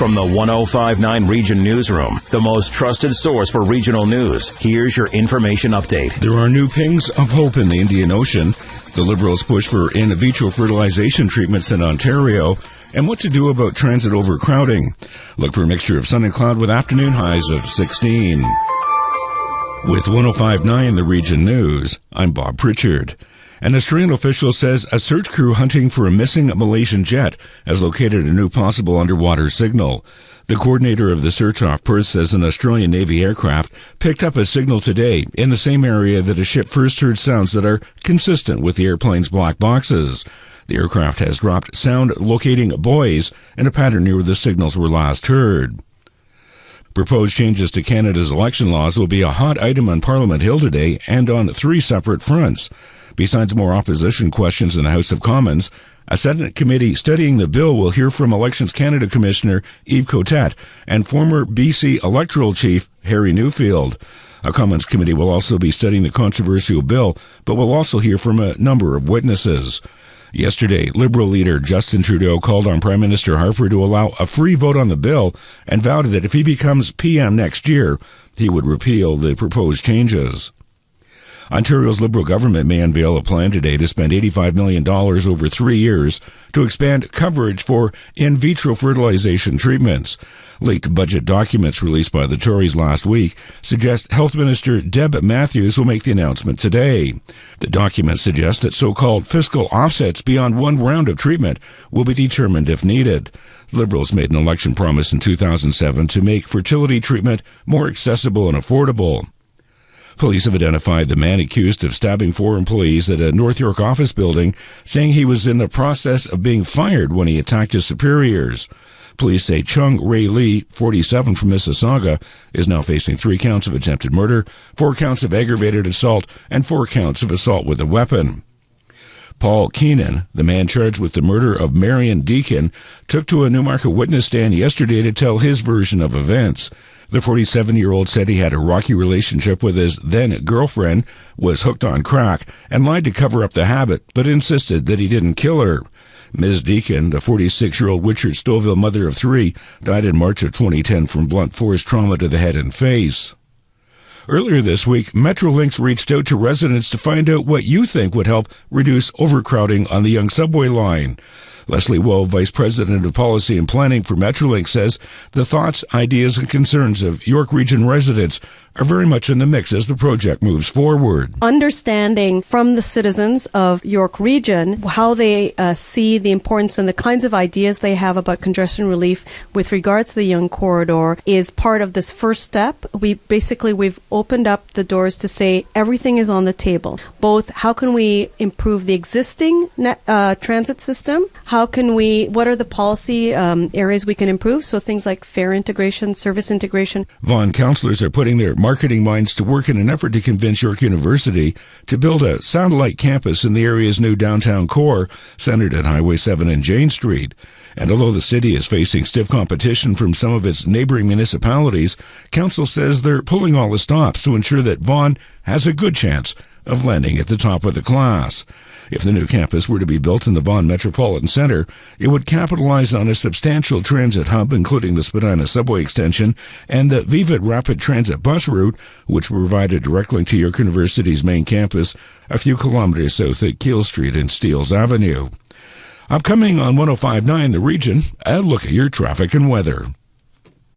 From the 1059 Region Newsroom, the most trusted source for regional news, here's your information update. There are new pings of hope in the Indian Ocean. The Liberals push for in vitro fertilization treatments in Ontario, and what to do about transit overcrowding. Look for a mixture of sun and cloud with afternoon highs of 16. With 1059 The Region News, I'm Bob Pritchard. An Australian official says a search crew hunting for a missing Malaysian jet has located a new possible underwater signal. The coordinator of the search off Perth says an Australian Navy aircraft picked up a signal today in the same area that a ship first heard sounds that are consistent with the airplane's black boxes. The aircraft has dropped sound locating buoys in a pattern near where the signals were last heard. Proposed changes to Canada's election laws will be a hot item on Parliament Hill today and on three separate fronts. Besides more opposition questions in the House of Commons, a Senate committee studying the bill will hear from Elections Canada Commissioner Yves Cotet and former BC electoral chief Harry Newfield. A Commons committee will also be studying the controversial bill, but will also hear from a number of witnesses. Yesterday, Liberal leader Justin Trudeau called on Prime Minister Harper to allow a free vote on the bill and vowed that if he becomes PM next year, he would repeal the proposed changes. Ontario's Liberal government may unveil a plan today to spend $85 million over 3 years to expand coverage for in vitro fertilization treatments. Leaked budget documents released by the Tories last week suggest Health Minister Deb Matthews will make the announcement today. The documents suggest that so-called fiscal offsets beyond one round of treatment will be determined if needed. Liberals made an election promise in 2007 to make fertility treatment more accessible and affordable. Police have identified the man accused of stabbing 4 employees at a North York office building, saying he was in the process of being fired when he attacked his superiors. Police say Chung Ray Lee, 47 from Mississauga, is now facing 3 counts of attempted murder, 4 counts of aggravated assault, and 4 counts of assault with a weapon. Paul Keenan, the man charged with the murder of Marion Deacon, took to a Newmarket witness stand yesterday to tell his version of events. The 47-year-old said he had a rocky relationship with his then-girlfriend, was hooked on crack, and lied to cover up the habit, but insisted that he didn't kill her. Ms. Deacon, the 46-year-old Richard Stouffville mother of 3, died in March of 2010 from blunt force trauma to the head and face. Earlier this week, Metrolinx reached out to residents to find out what you think would help reduce overcrowding on the Yonge subway line. Leslie Woe, Vice President of Policy and Planning for Metrolinx, says the thoughts, ideas, and concerns of York Region residents are very much in the mix as the project moves forward. Understanding from the citizens of York Region how they see the importance and the kinds of ideas they have about congestion relief with regards to the Yonge corridor is part of this first step. We've opened up the doors to say everything is on the table. Both how can we improve the existing transit system? What are the policy areas we can improve? So things like fare integration, service integration. Vaughan councillors are putting their marketing minds to work in an effort to convince York University to build a satellite campus in the area's new downtown core, centered at Highway 7 and Jane Street. And although the city is facing stiff competition from some of its neighboring municipalities, council says they're pulling all the stops to ensure that Vaughan has a good chance of landing at the top of the class. If the new campus were to be built in the Vaughan Metropolitan Centre, it would capitalize on a substantial transit hub, including the Spadina subway extension and the Vivid Rapid Transit bus route, which will provide a direct link to York University's main campus a few kilometers south at Keele Street and Steeles Avenue. Upcoming on 1059 The Region, a look at your traffic and weather.